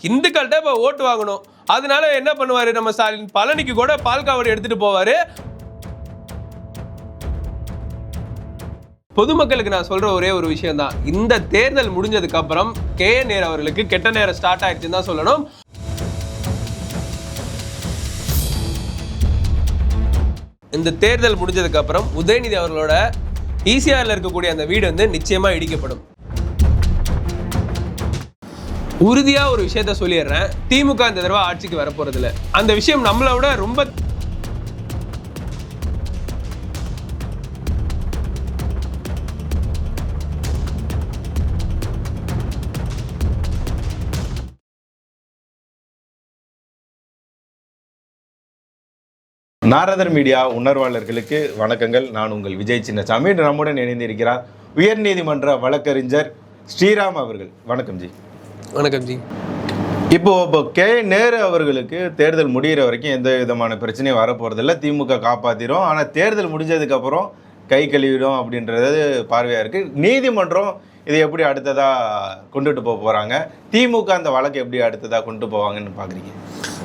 இந்துக்கள்கிட்ட இப்போ ஓட்டு வாங்கணும். அதனால என்ன பண்ணுவாரு நம்ம ஸ்டாலின்? பழனிக்கு கூட பால் காவடி எடுத்துட்டு போவாரு. பொதுமக்களுக்கு நான் சொல்ற ஒரே ஒரு விஷயம் தான், இந்த தேர்தல் முடிஞ்சதுக்கு அப்புறம் நேரு அவர்களுக்கு கெட்ட நேரம் ஸ்டார்ட் ஆயிடுச்சுன்னு தான் சொல்லணும். இந்த தேர்தல் முடிஞ்சதுக்கு அப்புறம் உதயநிதி அவர்களோட ஈசிஆர்ல இருக்கக்கூடிய அந்த வீடு வந்து நிச்சயமா இடிக்கப்படும். உறுதியா ஒரு விஷயத்த சொல்லிடுறேன், திமுக இந்த தடவை ஆட்சிக்கு வரப்போறது இல்லை. அந்த விஷயம் நம்மளை விட ரொம்ப நாரதர் மீடியா உணர்வாளர்களுக்கு வணக்கங்கள். நான் உங்கள் விஜய் சின்னசாமி. நம்முடன் இணைந்திருக்கிறார் உயர்நீதிமன்ற வழக்கறிஞர் ஸ்ரீராம் அவர்கள். வணக்கம் ஜி. வணக்கம் ஜி. இப்போ நேரு அவர்களுக்கு தேர்தல் முடிகிற வரைக்கும் எந்த விதமான பிரச்சனையும் வரப்போறதில்லை, திமுக காப்பாத்திரும். ஆனால் தேர்தல் முடிஞ்சதுக்கு அப்புறம் கை கழுவிடும் அப்படின்றது பார்வையா இருக்கு. நீதிமன்றம் இதை எப்படி அடுத்ததா கொண்டுட்டு போக போறாங்க, திமுக அந்த வழக்கு எப்படி அடுத்ததா கொண்டு போவாங்கன்னு பாக்குறீங்க?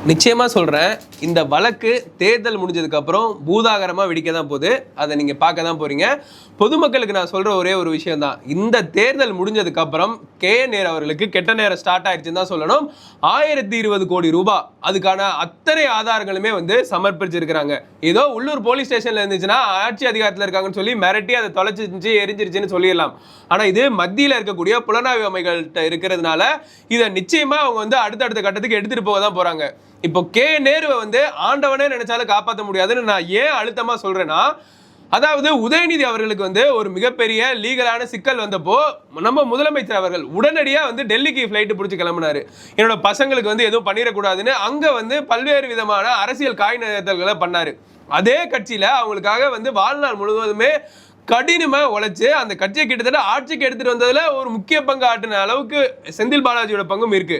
நிச்சயமா சொல்றேன், இந்த வழக்கு தேர்தல் முடிஞ்சதுக்கு அப்புறம் பூதாகரமா வெடிக்க தான் போகுது. அதை நீங்க பார்க்க தான் போறீங்க. பொதுமக்களுக்கு நான் சொல்ற ஒரே ஒரு விஷயம் தான், இந்த தேர்தல் முடிஞ்சதுக்கு அப்புறம் நேரு அவர்களுக்கு கெட்ட நேரம் ஸ்டார்ட் ஆயிடுச்சுன்னு தான் சொல்லணும். 1020 கோடி ரூபாய் அதுக்கான அத்தனை ஆதாரங்களுமே வந்து சமர்ப்பிச்சிருக்கிறாங்க. ஏதோ உள்ளூர் போலீஸ் ஸ்டேஷன்ல இருந்துச்சுன்னா ஆட்சி அதிகாரத்தில் இருக்காங்கன்னு சொல்லி மிரட்டி அதை தொலைச்சிருந்துச்சு, எரிஞ்சிருச்சுன்னு சொல்லிடலாம். ஆனா இது மத்தியில் இருக்கக்கூடிய புலனாய்வு அமைகள்கிட்ட இருக்கிறதுனால இதை நிச்சயமா அவங்க வந்து அடுத்தடுத்த கட்டத்துக்கு எடுத்துட்டு போக தான் போறாங்க. இப்போ நேருவை வந்து ஆண்டவனே நினைச்சாலும் காப்பாற்ற முடியாதுன்னு நான் ஏன் அழுத்தமா சொல்றேன்னா, அதாவது உதயநிதி அவர்களுக்கு வந்து ஒரு மிகப்பெரிய லீகலான சிக்கல் வந்தப்போ நம்ம முதலமைச்சர் அவர்கள் உடனடியாக வந்து டெல்லிக்கு ஃப்ளைட்டு பிடிச்சி கிளம்பினாரு. என்னோட பசங்களுக்கு வந்து எதுவும் பண்ணிடக்கூடாதுன்னு அங்கே வந்து பல்வேறு விதமான அரசியல் காய் நகர்த்தல்களை பண்ணாரு. அதே கட்சியில் அவங்களுக்காக வந்து வாழ்நாள் முழுவதுமே கடினமாக உழைச்சு அந்த கட்சியை கிட்டத்தட்ட ஆட்சிக்கு எடுத்துட்டு வந்ததுல ஒரு முக்கிய பங்கு ஆட்டின அளவுக்கு செந்தில் பாலாஜியோட பங்கும் இருக்கு.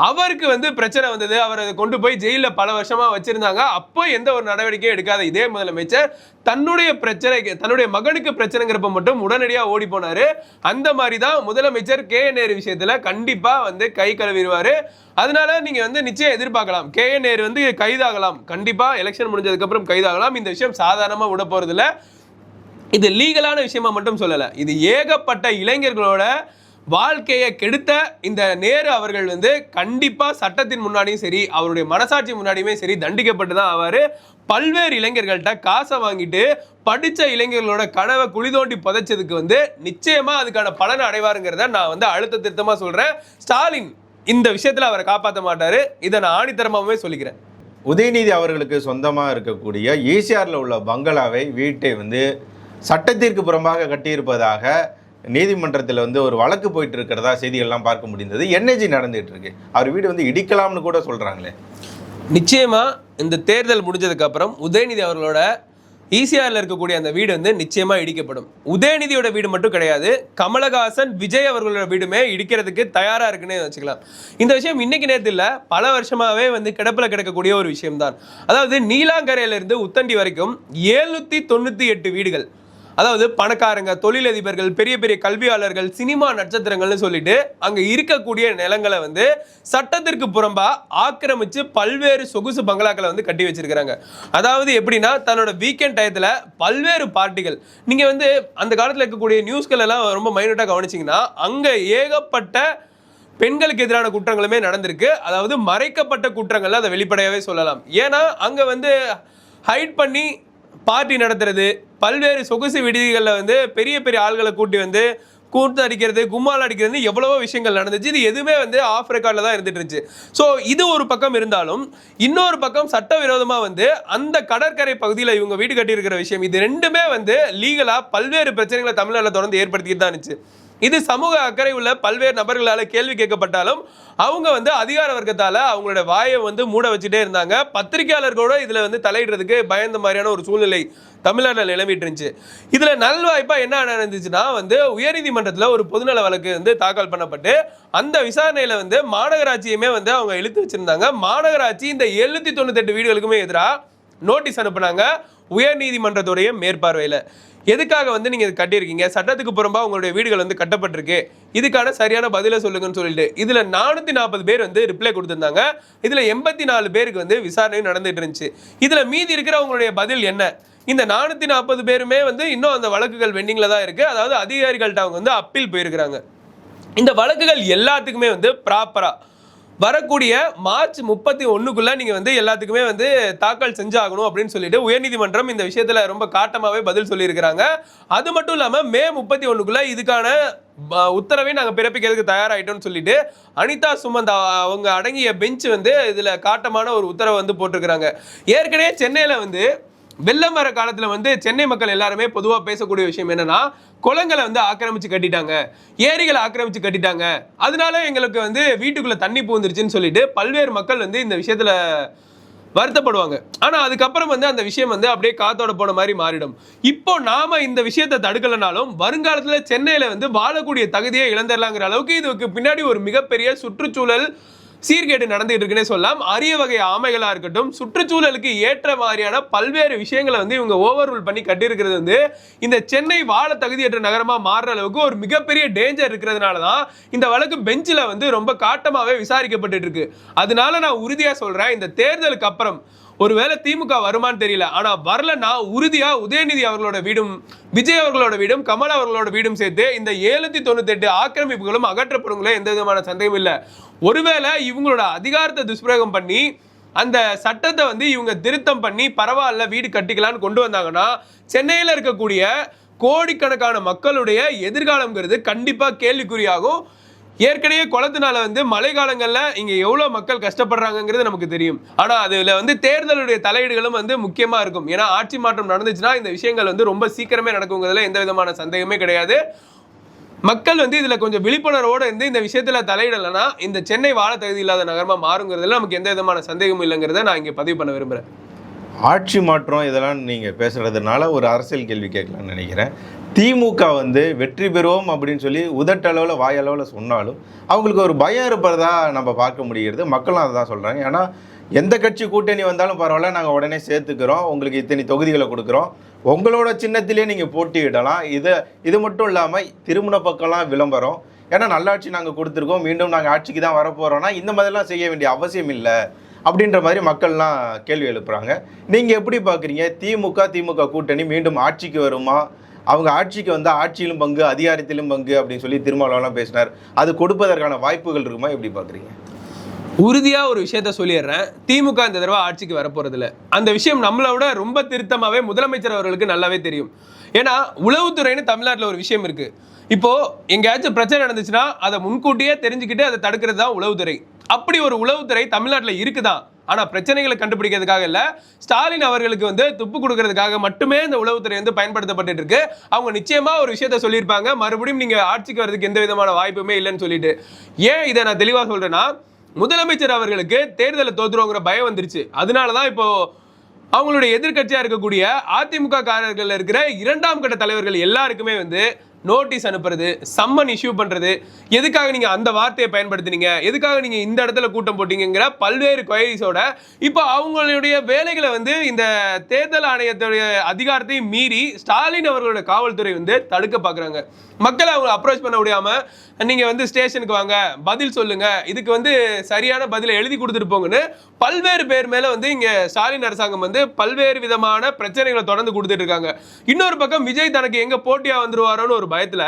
அவருக்கு வந்து பிரச்சனை வந்தது, அவர் அதை கொண்டு போய் ஜெயிலில் பல வருஷமா வச்சிருந்தாங்க. அப்போ எந்த ஒரு நடவடிக்கையும் எடுக்காத இதே முதலமைச்சர் தன்னுடைய பிரச்சனைக்கு, தன்னுடைய மகனுக்கு பிரச்சனைங்கிறப்ப மட்டும் உடனடியாக ஓடி போனாரு. அந்த மாதிரி தான் முதலமைச்சர் நேரு விஷயத்துல கண்டிப்பா வந்து கை கழுவிடுவாரு. அதனால நீங்க வந்து நிச்சயம் எதிர்பார்க்கலாம், நேரு வந்து கைதாகலாம். கண்டிப்பா எலெக்ஷன் முடிஞ்சதுக்கு அப்புறம் கைதாகலாம். இந்த விஷயம் சாதாரணமா விட போறது இல்லை. இது லீகலான விஷயமா மட்டும் சொல்லலை, இது ஏகப்பட்ட இளைஞர்களோட வாழ்க்கையை கெடுத்த இந்த நேரு அவர்கள் வந்து கண்டிப்பா சட்டத்தின் முன்னாடியும் சரி, அவருடைய மனசாட்சி முன்னாடியுமே சரி தண்டிக்கப்பட்டு தான் ஆவாரு. பல்வேறு இளைஞர்கள்ட்ட காசை வாங்கிட்டு படித்த இளைஞர்களோட கனவை குழி தோண்டி புதைச்சதுக்கு வந்து நிச்சயமா அதுக்கான பலனை அடைவாருங்கிறத நான் வந்து அழுத்த திருத்தமா சொல்றேன். ஸ்டாலின் இந்த விஷயத்துல அவரை காப்பாற்ற மாட்டாரு, இதை நான் ஆணித்தரமாவே சொல்லிக்கிறேன். உதயநிதி அவர்களுக்கு சொந்தமா இருக்கக்கூடிய ஈசிஆர்ல உள்ள பங்களாவை, வீட்டை வந்து சட்டத்திற்கு புறம்பாக கட்டியிருப்பதாக நீதிமன்றத்தில் வந்து ஒரு வழக்கு போயிட்டு இருக்கிறதா செய்திகள்லாம் பார்க்க முடிந்தது. என்ஐஜி நடந்துட்டு இருக்கு, அவர் வீடு வந்து இடிக்கலாம்னு கூட சொல்றாங்களே. நிச்சயமா இந்த தேர்தல் முடிஞ்சதுக்கு அப்புறம் உதயநிதி அவர்களோட ஈசிஆர்ல இருக்கக்கூடிய அந்த வீடு வந்து நிச்சயமா இடிக்கப்படும். உதயநிதியோட வீடு மட்டும் கிடையாது, கமலஹாசன், விஜய் அவர்களோட வீடுமே இடிக்கிறதுக்கு தயாரா இருக்குன்னு வச்சுக்கலாம். இந்த விஷயம் இன்னைக்கு நேரத்தில் இல்லை, பல வருஷமாவே வந்து கிடப்பில் கிடக்கக்கூடிய ஒரு விஷயம் தான். அதாவது நீலாங்கரையில இருந்து உத்தண்டி வரைக்கும் 798 வீடுகள், அதாவது பணக்காரங்க, தொழிலதிபர்கள், பெரிய பெரிய கல்வியாளர்கள், சினிமா நட்சத்திரங்கள்னு சொல்லிட்டு அங்க இருக்கக்கூடிய நிலங்களை வந்து சட்டத்திற்கு புறம்பா ஆக்கிரமிச்சு பல்வேறு சொகுசு பங்களாக்களை வந்து கட்டி வச்சிருக்கிறாங்க. அதாவது எப்படின்னா, தன்னோட வீக்கெண்ட் டயத்துல பல்வேறு பார்ட்டிகள், நீங்க வந்து அந்த காலத்துல இருக்கக்கூடிய நியூஸ்கள் எல்லாம் ரொம்ப மைனூட்டா கவனிச்சிங்கன்னா அங்க ஏகப்பட்ட பெண்களுக்கு எதிரான குற்றங்களுமே நடந்திருக்கு. அதாவது மறைக்கப்பட்ட குற்றங்கள் அதை வெளிப்படையாவே சொல்லலாம். ஏன்னா அங்க வந்து ஹைட் பண்ணி பார்ட்டி நடத்துறது, பல்வேறு சொகுசு விடுதிகளில் வந்து பெரிய பெரிய ஆள்களை கூட்டி வந்து கூட்டு அடிக்கிறது, கும்மால் அடிக்கிறது, எவ்வளவோ விஷயங்கள் நடந்துச்சு. இது எதுவுமே வந்து ஆஃப் ரெக்கார்டில் தான் இருந்துட்டு இருந்துச்சு. ஸோ இது ஒரு பக்கம் இருந்தாலும், இன்னொரு பக்கம் சட்டவிரோதமாக வந்து அந்த கடற்கரை பகுதியில் இவங்க வீடு கட்டியிருக்கிற விஷயம், இது ரெண்டுமே வந்து லீகலாக பல்வேறு பிரச்சனைகளை தமிழ்நாட்டில் தொடர்ந்து ஏற்படுத்திட்டு தான் இருந்துச்சு. இது சமூக அக்கறை உள்ள பல்வேறு நபர்களால் கேள்வி கேட்கப்பட்டாலும் அவங்க வந்து அதிகார வர்க்கத்தால் அவங்களோட வாயை வந்து மூட வச்சுட்டே இருந்தாங்க. பத்திரிகையாளர்களோட இதில் வந்து தலையிடுறதுக்கு பயந்த மாதிரியான ஒரு சூழ்நிலை தமிழ்நாட்டில் நிலவிட்டு இருந்துச்சு. இதில் நல்வாய்ப்பாக என்ன நடந்துச்சுன்னா வந்து உயர்நீதிமன்றத்தில் ஒரு பொதுநல வழக்கு வந்து தாக்கல் பண்ணப்பட்டு அந்த விசாரணையில் வந்து மாநகராட்சியுமே வந்து அவங்க இழுத்து வச்சுருந்தாங்க. மாநகராட்சி இந்த 798 வீடுகளுக்குமே எதிராக நோட்டீஸ் அனுப்புனாங்க. உயர்நீதிமன்றத்துடைய மேற்பார்வையில. எதுக்காக வந்து நீங்க இது கட்டியிருக்கீங்க, சட்டத்துக்கு புறம்பா உங்களுடைய வீடுகள் வந்து கட்டப்பட்டிருக்கு, இதுக்கான சரியான பதிலை சொல்லுங்கன்னு சொல்லிட்டு இதுல 440 பேர் வந்து ரிப்ளை கொடுத்திருந்தாங்க. இதுல 84 பேருக்கு வந்து விசாரணை நடந்துட்டு இருந்துச்சு. இதுல மீதி இருக்கிறவங்களுடைய பதில் என்ன? இந்த 440 பேருமே வந்து இன்னும் அந்த வழக்குகள் வெண்டிங்ல தான் இருக்கு. அதாவது அதிகாரிகள்ட்ட அவங்க வந்து அப்பீல் போயிருக்கிறாங்க. இந்த வழக்குகள் எல்லாத்துக்குமே வந்து ப்ராப்பரா வரக்கூடிய மார்ச் 31க்குள்ள நீங்க வந்து எல்லாத்துக்குமே வந்து தாக்கல் செஞ்சாகணும் அப்படின்னு சொல்லிட்டு உயர்நீதிமன்றம் இந்த விஷயத்துல ரொம்ப காட்டமாவே பதில் சொல்லியிருக்கிறாங்க. அது மட்டும் இல்லாம மே 31க்குள்ள இதுக்கான உத்தரவை நாங்க பிறப்பிக்கிறதுக்கு தயாராயிட்டோம்னு சொல்லிட்டு அனிதா சுமந்த் அவங்க அடங்கிய பெஞ்ச் வந்து இதுல காட்டமான ஒரு உத்தரவை வந்து போட்டிருக்கிறாங்க. ஏற்கனவே சென்னையில வந்து வெள்ளம் வர காலத்துல வந்து சென்னை மக்கள் எல்லாருமே பொதுவா பேசக்கூடிய விஷயம் என்னன்னா, குளங்களை வந்து ஆக்கிரமிச்சு கட்டிட்டாங்க, ஏரிகளை ஆக்கிரமிச்சு கட்டிட்டாங்க, அதனால எங்களுக்கு வந்து வீட்டுக்குள்ள தண்ணி பூந்துருச்சுன்னு சொல்லிட்டு பல்வேறு மக்கள் வந்து இந்த விஷயத்துல வருத்தப்படுவாங்க. ஆனா அதுக்கப்புறம் வந்து அந்த விஷயம் வந்து அப்படியே காத்தோட போன மாதிரி மாறிடும். இப்போ நாம இந்த விஷயத்தை தடுக்கலனாலும் வருங்காலத்துல சென்னையில வந்து வாழக்கூடிய தகுதியை இழந்துடலாங்கிற அளவுக்கு இதுக்கு பின்னாடி ஒரு மிகப்பெரிய சுற்றுச்சூழல் சீர்கேடு நடந்துகிட்டு இருக்குன்னே சொல்லலாம். அரிய வகை ஆமைகளா இருக்கட்டும், சுற்றுச்சூழலுக்கு ஏற்ற மாதிரியான பல்வேறு விஷயங்களை வந்து இவங்க ஓவர் ரூல் பண்ணி கட்டியிருக்கிறது வந்து இந்த சென்னை வாழ தகுதியற்ற நகரமா மாறுற அளவுக்கு ஒரு மிகப்பெரிய டேஞ்சர் இருக்கிறதுனால தான் இந்த வழக்கு பெஞ்சில் வந்து ரொம்ப காட்டமாவே விசாரிக்கப்பட்டு இருக்கு. அதனால நான் உறுதியா சொல்றேன், இந்த தேர்தலுக்கு அப்புறம் ஒருவேளை திமுக வருமானு தெரியல, ஆனா வரலன்னா உறுதியா உதயநிதி அவர்களோட வீடும், விஜய் அவர்களோட வீடும், கமல் அவர்களோட வீடும் சேர்த்து இந்த 798 ஆக்கிரமிப்புகளும் அகற்றப்படுங்களே எந்த விதமான சந்தேகம் இல்லை. ஒருவேளை இவங்களோட அதிகாரத்தை துஷ்பிரயோகம் பண்ணி அந்த சட்டத்தை வந்து இவங்க திருத்தம் பண்ணி பரவாயில்ல வீடு கட்டிக்கலான்னு கொண்டு வந்தாங்கன்னா சென்னையில் இருக்கக்கூடிய கோடிக்கணக்கான மக்களுடைய எதிர்காலம்ங்கிறது கண்டிப்பா கேள்விக்குறியாகும். ஏற்கனவே குளத்தினால வந்து மழை காலங்கள்ல இங்க எவ்வளவு மக்கள் கஷ்டப்படுறாங்கிறது நமக்கு தெரியும். ஆனா அதுல வந்து தேர்தலுடைய தலையீடுகளும் வந்து முக்கியமா இருக்கும். ஏன்னா ஆட்சி மாற்றம் நடந்துச்சுன்னா இந்த விஷயங்கள் வந்து ரொம்ப சீக்கிரமே நடக்குங்கிறதுல எந்த விதமான சந்தேகமே கிடையாது. மக்கள் வந்து இதுல கொஞ்சம் விழிப்புணர்வோடு இருந்து இந்த விஷயத்துல தலையிடலைன்னா இந்த சென்னை வாழ தகுதி இல்லாத நகரமா மாறுங்கிறதுல நமக்கு எந்த விதமான சந்தேகமும் இல்லைங்கிறத நான் இங்க பதிவு பண்ண விரும்புறேன். ஆட்சி மாற்றம் இதெல்லாம் நீங்கள் பேசுகிறதுனால ஒரு அரசியல் கேள்வி கேட்கலான்னு நினைக்கிறேன். திமுக வந்து வெற்றி பெறுவோம் அப்படின்னு சொல்லி உதட்டளவில் வாயளவில் சொன்னாலும் அவங்களுக்கு ஒரு பயம் இருப்பதா நம்ம பார்க்க முடிகிறது. மக்களும் அதை தான் சொல்கிறாங்க. ஏன்னா எந்த கட்சி கூட்டணி வந்தாலும் பரவாயில்ல, நாங்கள் உடனே சேர்த்துக்கிறோம், உங்களுக்கு இத்தனை தொகுதிகளை கொடுக்குறோம், உங்களோட சின்னத்திலே நீங்கள் போட்டியிடலாம். இது மட்டும் இல்லாமல் திருமண பக்கம்லாம் விளம்பரம், ஏன்னா நல்லாட்சி நாங்கள் கொடுத்துருக்கோம், மீண்டும் நாங்கள் ஆட்சிக்கு தான் வரப்போகிறோன்னா இந்த மாதிரிலாம் செய்ய வேண்டிய அவசியம் இல்லை அப்படின்ற மாதிரி மக்கள்லாம் கேள்வி எழுப்புறாங்க. நீங்கள் எப்படி பார்க்குறீங்க? திமுக கூட்டணி மீண்டும் ஆட்சிக்கு வருமா? அவங்க ஆட்சிக்கு வந்தால் ஆட்சியிலும் பங்கு அதிகாரத்திலும் பங்கு அப்படின்னு சொல்லி திருமாவளவன்லாம் பேசினார். அது கொடுப்பதற்கான வாய்ப்புகள் இருக்குமா? எப்படி பார்க்குறீங்க? உறுதியா ஒரு விஷயத்த சொல்லிடுறேன், திமுக இந்த தடவை ஆட்சிக்கு வரப்போறதில்ல. அந்த விஷயம் நம்மளை விட ரொம்ப திருத்தமாவே முதலமைச்சர் அவர்களுக்கு நல்லாவே தெரியும். ஏன்னா உளவுத்துறைன்னு தமிழ்நாட்டில் ஒரு விஷயம் இருக்கு. இப்போ எங்கேயாச்சும் பிரச்சனை நடந்துச்சுன்னா அதை முன்கூட்டியே தெரிஞ்சுக்கிட்டு அதை தடுக்கிறது தான் உளவுத்துறை. அப்படி ஒரு உளவுத்துறை தமிழ்நாட்டில் இருக்குதான். ஆனா பிரச்சனைகளை கண்டுபிடிக்கிறதுக்காக இல்ல, ஸ்டாலின் அவர்களுக்கு வந்து துப்பு கொடுக்கறதுக்காக மட்டுமே இந்த உளவுத்துறை வந்து பயன்படுத்தப்பட்டு இருக்கு. அவங்க நிச்சயமா ஒரு விஷயத்த சொல்லியிருப்பாங்க, மறுபடியும் நீங்க ஆட்சிக்கு வர்றதுக்கு எந்த விதமான வாய்ப்புமே இல்லைன்னு சொல்லிட்டு. ஏன் இதை நான் தெளிவா சொல்றேன்னா, முதலமைச்சர் அவர்களுக்கு தேர்தலை தோத்துருவோங்கிற பயம் வந்துருச்சு. அதனாலதான் இப்போ அவங்களுடைய எதிர்கட்சியா இருக்கக்கூடிய அதிமுக காரர்கள் இருக்கிற 2ஆம் கட்ட தலைவர்கள் எல்லாருக்குமே வந்து நோட்டீஸ் அனுப்புறது, சம்மன் இஷ்யூ பண்றது, எதுக்காக நீங்க அந்த வார்த்தையை பயன்படுத்தினீங்க, எதுக்காக நீங்க இந்த இடத்துல கூட்டம் போட்டீங்கிற பல்வேறு கொயரிஸோட இப்போ அவங்களுடைய வேலைகளை வந்து இந்த தேர்தல் ஆணையத்துடைய அதிகாரத்தையும் மீறி ஸ்டாலின் அவர்களோட காவல்துறை வந்து தடுக்க பாக்குறாங்க. மக்களை அவங்க அப்ரோச் பண்ண முடியாம நீங்க வந்து ஸ்டேஷனுக்கு வாங்க, பதில் சொல்லுங்க, இதுக்கு வந்து சரியான பதிலை எழுதி கொடுத்துட்டு போங்கன்னு பல்வேறு பேர் மேல வந்து இங்க ஸ்டாலின் அரசாங்கம் வந்து பல்வேறு விதமான பிரச்சனைகளை தொடர்ந்து கொடுத்துட்டு இருக்காங்க. இன்னொரு பக்கம் விஜய் தனக்கு எங்க போட்டியா வந்துருவாரோன்னு ஒரு பயத்துல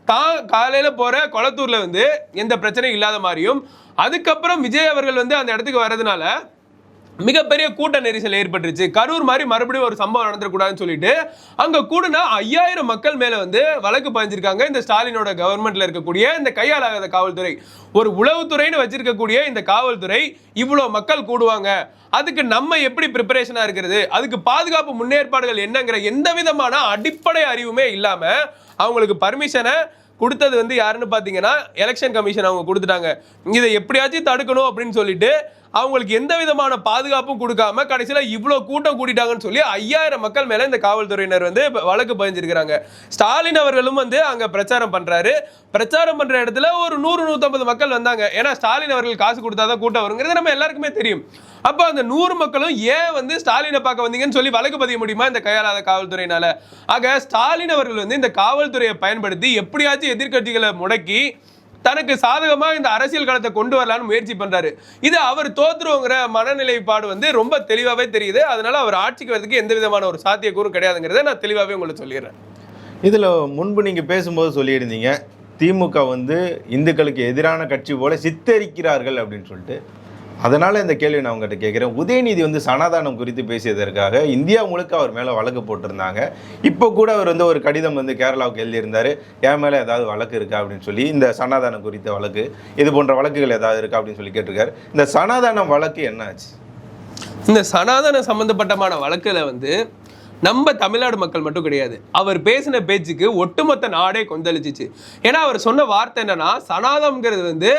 தான் காலையில போற கொளத்தூர்ல வந்து எந்த பிரச்சனையும் இல்லாத மாதிரியும், அதுக்கப்புறம் விஜய் அவர்கள் வந்து அந்த இடத்துக்கு வர்றதுனால மிகப்பெரிய கூட்ட நெரிசல் ஏற்பட்டுருச்சு. கரூர் மாதிரி மறுபடியும் ஒரு சம்பவம் நடந்துடக்கூடாதுன்னு சொல்லிட்டு அங்க கூடனா 5000 மக்கள் மேல வந்து வழக்கு பதிஞ்சிருக்காங்க. இந்த ஸ்டாலினோட கவர்மெண்ட்ல இருக்கக்கூடிய இந்த கையாளாகாத காவல்துறை, ஒரு உளவுத்துறைன்னு வச்சிருக்கக்கூடிய இந்த காவல்துறை இவ்வளவு மக்கள் கூடுவாங்க, அதுக்கு நம்ம எப்படி ப்ரிப்பரேஷனா இருக்கிறது, அதுக்கு பாதுகாப்பு முன்னேற்பாடுகள் என்னங்கிற எந்த விதமான அடிப்படை அறிவுமே இல்லாம அவங்களுக்கு பர்மிஷனை கொடுத்தது வந்து யாருன்னு பார்த்தீங்கன்னா எலெக்ஷன் கமிஷன் அவங்க கொடுத்துட்டாங்க. இதை எப்படியாச்சும் தடுக்கணும் அப்படின்னு சொல்லிட்டு அவங்களுக்கு எந்த விதமான பாதுகாப்பும் கொடுக்காம கடைசியில இவ்வளவு கூட்டம் கூட்டிட்டாங்கன்னு சொல்லி 5000 மக்கள் மேல இந்த காவல்துறையினர் வந்து வழக்கு பதிஞ்சிருக்கிறாங்க. ஸ்டாலின் அவர்களும் வந்து அங்க பிரச்சாரம் பண்றாரு. பிரச்சாரம் பண்ற இடத்துல ஒரு 100-150 மக்கள் வந்தாங்க. ஏன்னா ஸ்டாலின் அவர்கள் காசு கொடுத்தாதான் கூட்டம் வருங்கிறது நம்ம எல்லாருக்குமே தெரியும். அப்ப அந்த 100 மக்களும் ஏன் வந்து ஸ்டாலினை பார்க்க வந்தீங்கன்னு சொல்லி வழக்கு பதிய முடியுமா இந்த கையாளாத காவல்துறையினால? ஆக ஸ்டாலின் அவர்கள் வந்து இந்த காவல்துறையை பயன்படுத்தி எப்படியாச்சும் எதிர்க்கட்சிகளை முடக்கி தனக்கு சாதகமா இந்த அரசியல் களத்தை கொண்டு வரலான்னு முயற்சி பண்றாரு. இது அவர் தோத்துருங்கிற மனநிலைப்பாடு வந்து ரொம்ப தெளிவாவே தெரியுது. அதனால அவர் ஆட்சிக்கு வரதுக்கு எந்த விதமான ஒரு சாத்தியக்கூறும் கிடையாதுங்கிறத நான் தெளிவாவே உங்களுக்கு சொல்லிடுறேன். இதுல முன்பு நீங்க பேசும்போது சொல்லியிருந்தீங்க திமுக வந்து இந்துக்களுக்கு எதிரான கட்சி போல சித்தரிக்கிறார்கள் அப்படின்னு சொல்லிட்டு. அதனால இந்த கேள்வி நான் உங்ககிட்ட கேட்குறேன். உதயநிதி வந்து சனாதானம் குறித்து பேசியதற்காக இந்தியா முழுக்க அவர் மேலே வழக்கு போட்டிருந்தாங்க. இப்போ கூட அவர் வந்து ஒரு கடிதம் வந்து கேரளாவுக்கு எழுதியிருந்தார், என் மேலே ஏதாவது வழக்கு இருக்கா அப்படின்னு சொல்லி, இந்த சனாதானம் குறித்த வழக்கு, இது போன்ற வழக்குகள் ஏதாவது இருக்கா அப்படின்னு சொல்லி கேட்டிருக்காரு. இந்த சனாதானம் வழக்கு என்ன ஆச்சு? இந்த சனாதனம் சம்பந்தப்பட்டமான வழக்குல வந்து நம்ம தமிழ்நாடு மக்கள் மட்டும் கிடையாது, அவர் பேசின பேச்சுக்கு ஒட்டுமொத்த நாடே கொந்தளிச்சிச்சு. ஏன்னா அவர் சொன்ன வார்த்தை என்னன்னா, சனாதனம்ங்கிறது வந்து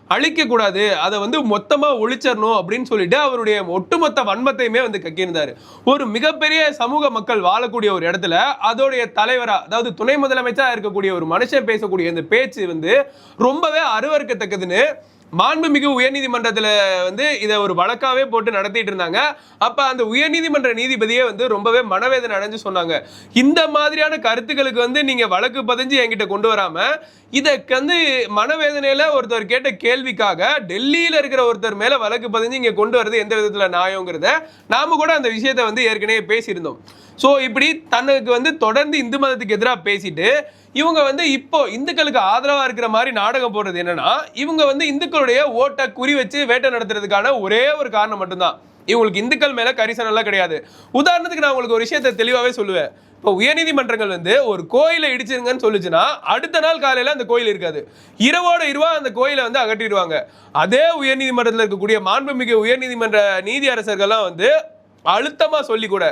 அழிக்கக்கூடாது, அதை வந்து மொத்தமாக ஒழிச்சிடணும் அப்படின்னு சொல்லிட்டு அவருடைய ஒட்டுமொத்த வன்மத்தையுமே வந்து கக்கியிருந்தார். ஒரு மிகப்பெரிய சமூக மக்கள் வாழக்கூடிய ஒரு இடத்துல அதோடைய தலைவராக, அதாவது துணை முதலமைச்சராக இருக்கக்கூடிய ஒரு மனுஷன் பேசக்கூடிய இந்த பேச்சு வந்து ரொம்பவே அருவருக்கத்தக்கதுன்னு மாண்புமிகு உயர்நீதிமன்றத்தில் வந்து இதை ஒரு வழக்காவே போட்டு நடத்திட்டு இருந்தாங்க. அப்ப அந்த உயர்நீதிமன்ற நீதிபதியே வந்து ரொம்பவே மனவேதனை அடைஞ்சு சொன்னாங்க, இந்த மாதிரியான கருத்துக்களுக்கு வந்து நீங்க வழக்கு பதிஞ்சு என்கிட்ட கொண்டு வராம இதற்கு வந்து மனவேதனையில ஒருத்தர் கேட்ட கேள்விக்காக டெல்லியில இருக்கிற ஒருத்தர் மேல வழக்கு பதிஞ்சு இங்க கொண்டு வரது எந்த விதத்துல நியாயங்கிறத நாம கூட அந்த விஷயத்தை வந்து ஏற்கனவே பேசியிருந்தோம். ஸோ இப்படி தனக்கு வந்து தொடர்ந்து இந்து மதத்துக்கு எதிராக பேசிட்டு இவங்க வந்து இப்போ இந்துக்களுக்கு ஆதரவா இருக்கிற மாதிரி நாடகம் போடுறது என்னன்னா, இவங்க வந்து இந்துக்களுடைய ஓட்டை குறி வச்சு வேட்டை நடத்துறதுக்கான ஒரே ஒரு காரணம் மட்டும்தான். இவங்களுக்கு இந்துக்கள் மேல கரிசனம் எல்லாம் கிடையாது. உதாரணத்துக்கு நான் உங்களுக்கு ஒரு விஷயத்தை தெளிவாவே சொல்லுவேன். இப்போ உயர்நீதிமன்றங்கள் வந்து ஒரு கோயிலை இடிச்சிருங்கன்னு சொல்லுச்சுன்னா அடுத்த நாள் காலையில அந்த கோயில் இருக்காது, இரவோட இரவா அந்த கோயிலை வந்து அகற்றிடுவாங்க. அதே உயர்நீதிமன்றத்தில் இருக்கக்கூடிய மாண்புமிகு உயர்நீதிமன்ற நீதி அரசர்கள்லாம் வந்து அழுத்தமா சொல்லி கூட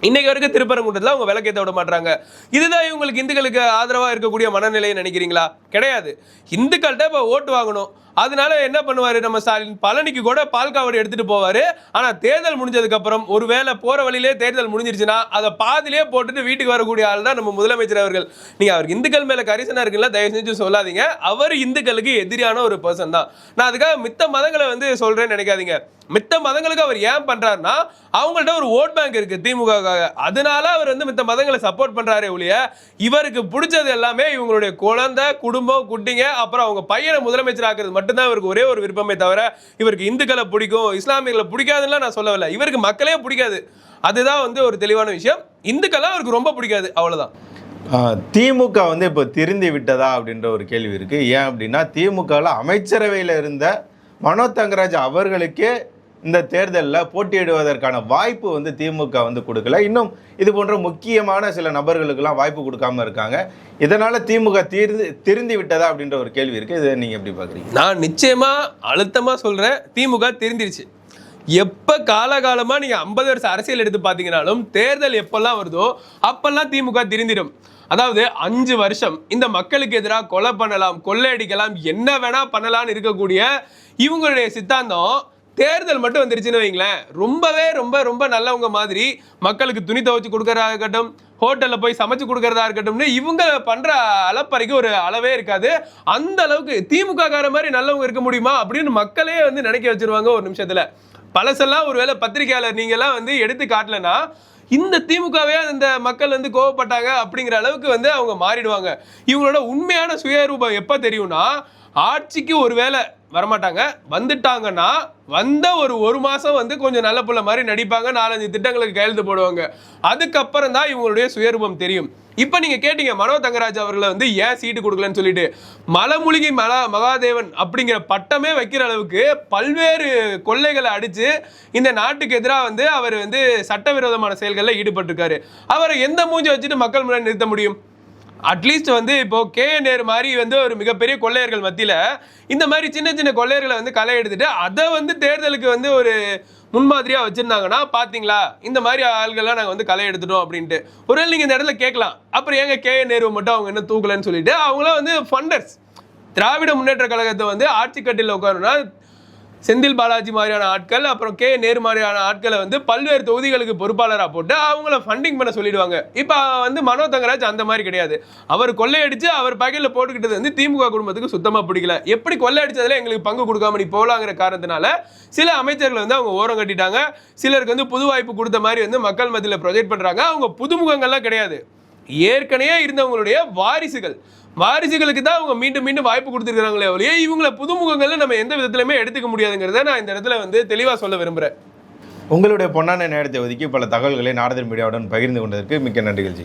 இன்னைக்கு வரைக்கும் திருப்பரங்குன்றத்தில் அவங்க விளக்கேற்ற விட மாட்டாங்க. இதுதான் இவங்களுக்கு இந்துக்களுக்கு ஆதரவா இருக்கக்கூடிய மனநிலையை நினைக்கிறீங்களா? கிடையாது. இந்துக்கள்கிட்ட இப்போ ஓட்டு வாங்கணும், அதனால என்ன பண்ணுவாரு நம்ம ஸ்டாலின், பழனிக்கு கூட பால் காவடி எடுத்துட்டு போவாரு. ஆனா தேர்தல் முடிஞ்சதுக்கு அப்புறம் ஒருவேளை போற வழியிலே தேர்தல் முடிஞ்சிருச்சுன்னா அதை பாதிலே போட்டுட்டு வீட்டுக்கு வரக்கூடிய ஆள் தான் நம்ம முதலமைச்சர் அவர்கள். நீங்க அவருக்கு இந்துக்கள் மேல கரிசனா இருக்குல்ல, தயவு செஞ்சு சொல்லாதீங்க. அவர் இந்துக்களுக்கு எதிரான ஒரு பர்சன் தான். நான் அதுக்காக மித்த மதங்களை வந்து சொல்றேன்னு நினைக்காதீங்க. மித்த மதங்களுக்கு அவர் ஏன் பண்றாருன்னா அவங்கள்ட்ட ஒரு ஓட் பேங்க் இருக்கு திமுக, அதனால அவர் வந்து மித்த மதங்களை சப்போர்ட் பண்றாரு ஒழிய இவருக்கு பிடிச்சது எல்லாமே இவங்களுடைய குழந்தை, குடும்பம், குட்டிங்க, அப்புறம் அவங்க பையனை முதலமைச்சர் ஆக்குறது மட்டும்தான் இவருக்கு ஒரே ஒரு விருப்பமே தவிர இவருக்கு இந்துக்களை பிடிக்கும் இஸ்லாமியர்களை பிடிக்காதுன்னு நான் சொல்லவில்லை. இவருக்கு மக்களே பிடிக்காது, அதுதான் வந்து ஒரு தெளிவான விஷயம். இந்துக்கெல்லாம் அவருக்கு ரொம்ப பிடிக்காது, அவ்வளவுதான். திமுக வந்து இப்போ திருந்தி விட்டதா அப்படின்ற ஒரு கேள்வி இருக்கு. ஏன் அப்படின்னா திமுகவில் அமைச்சரவையில் இருந்த மனோ தங்கராஜ் அவர்களுக்கே இந்த தேர்தலில் போட்டியிடுவதற்கான வாய்ப்பு வந்து திமுக வந்து கொடுக்கல. இன்னும் இது போன்ற முக்கியமான சில நபர்களுக்கெல்லாம் வாய்ப்பு கொடுக்காம இருக்காங்க. இதனால திமுக திருந்தி விட்டதா அப்படின்ற ஒரு கேள்வி இருக்கு. இதை நீங்க எப்படி பாக்குறீங்க? நான் நிச்சயமா அழுத்தமா சொல்றேன், திமுக திருந்திருச்சு. எப்ப காலகாலமா நீங்க 50 வருஷம் அரசியல் எடுத்து பாத்தீங்கன்னாலும் தேர்தல் எப்பெல்லாம் வருதோ அப்பெல்லாம் திமுக திருந்திடும். அதாவது 5 வருஷம் இந்த மக்களுக்கு எதிராக கொலை பண்ணலாம், கொள்ளையடிக்கலாம், என்ன வேணா பண்ணலாம்னு இருக்கக்கூடிய இவங்களுடைய சித்தாந்தம் தேர்தல் மட்டும் வந்துருச்சுன்னு வைங்களேன், ரொம்பவே ரொம்ப ரொம்ப நல்லவங்க மாதிரி மக்களுக்கு துணி துவைச்சு கொடுக்கறதா இருக்கட்டும், ஹோட்டல்ல போய் சமைச்சு கொடுக்கறதா இருக்கட்டும்னு இவங்க பண்ற அளப்பறைக்கு ஒரு அளவே இருக்காது. அந்த அளவுக்கு திமுக கார மாதிரி நல்லவங்க இருக்க முடியுமா அப்படின்னு மக்களே வந்து நினைக்க வச்சிருவாங்க ஒரு நிமிஷத்துல. பழசெல்லாம் ஒருவேளை பத்திரிகையாளர் நீங்க எல்லாம் வந்து எடுத்து காட்டலன்னா இந்த திமுகவே அந்த மக்கள் வந்து கோவப்பட்டாங்க அப்படிங்கிற அளவுக்கு வந்து அவங்க மாறிடுவாங்க. இவங்களோட உண்மையான சுயரூபம் எப்ப தெரியும்னா, ஆட்சிக்கு ஒருவேளை வரமாட்டாங்க, வந்துட்டாங்கன்னா வந்த ஒரு மாசம் வந்து கொஞ்சம் நல்ல புள்ள மாதிரி நடிப்பாங்க, 4-5 திட்டங்களுக்கு கையெழுத்து போடுவாங்க. அதுக்கப்புறம் தான் இவங்களுடைய சுயரூபம் தெரியும். இப்ப நீங்க கேட்டீங்க மனோ தங்கராஜ் அவர்களை வந்து ஏன் சீட்டு கொடுக்கலன்னு சொல்லிட்டு, மலமுழுகி மகாதேவன் அப்படிங்கிற பட்டமே வைக்கிற அளவுக்கு பல்வேறு கொள்ளைகளை அடிச்சு இந்த நாட்டுக்கு எதிராக வந்து அவர் வந்து சட்டவிரோதமான செயல்களில் ஈடுபட்டிருக்காரு. அவரை எந்த மூஞ்சி வச்சுட்டு மக்கள் முன்னாடி நிறுத்த முடியும்? அட்லீஸ்ட் வந்து இப்போ நேரு மாதிரி வந்து ஒரு மிகப்பெரிய கொள்ளையர்கள் மத்தியில இந்த மாதிரி சின்ன சின்ன கொள்ளையர்களை வந்து களை எடுத்துட்டு அதை வந்து தேர்தலுக்கு வந்து ஒரு முன்மாதிரியா வச்சிருந்தாங்கன்னா, பாத்தீங்களா இந்த மாதிரி ஆள்கள்லாம் நாங்க வந்து களை எடுத்துட்டோம் அப்படின்ட்டு ஒருவேளை நீங்க இந்த இடத்துல கேட்கலாம், அப்புறம் ஏங்க நேரு மட்டும் அவங்க என்ன தூக்கலன்னு சொல்லிட்டு. அவங்களாம் வந்து ஃபண்டர்ஸ். திராவிட முன்னேற்ற கழகத்தை வந்து ஆட்சி கட்டில உட்காரணும்னா செந்தில் பாலாஜி மாதிரியான ஆட்கள், அப்புறம் கே நேரு மாதிரியான ஆட்களை வந்து பல்வேறு தொகுதிகளுக்கு பொறுப்பாளராக போட்டு அவங்கள ஃபண்டிங் பண்ண சொல்லிடுவாங்க. இப்போ வந்து மனோ தங்கராஜ் அந்த மாதிரி கிடையாது. அவர் கொள்ளையடிச்சு அவர் பாக்கெட்டில் போட்டுக்கிட்டது வந்து திமுக குடும்பத்துக்கு சுத்தமாக பிடிக்கல. எப்படி கொள்ளையடிச்சதுல எங்களுக்கு பங்கு கொடுக்காம நீ போகலாங்கிற காரணத்தினால சில அமைச்சர்கள் வந்து அவங்க ஓரம் கட்டிட்டாங்க. சிலருக்கு வந்து புது வாய்ப்பு கொடுத்த மாதிரி வந்து மக்கள் மத்தியில் ப்ரொஜெக்ட் பண்ணுறாங்க. அவங்க புதுமுகங்கள்லாம் கிடையாது, ஏற்கனவே இருந்தவங்களுடைய வாரிசுகளுக்கு தான் அவங்க மீண்டும் மீண்டும் வாய்ப்பு கொடுத்துருக்காங்களே ஒழிய இவங்கள புதுமுகங்கள்ல நம்ம எந்த விதத்திலுமே எடுத்துக்க முடியாதுங்கிறத நான் இந்த இடத்துல வந்து தெளிவாக சொல்ல விரும்புகிறேன். உங்களுடைய பொன்னான நேரத்தை ஒதுக்கி பல தகவல்களை நாரதன் மீடியாவுடன் பகிர்ந்து கொண்டதற்கு மிக்க நன்றிகள் ஜி.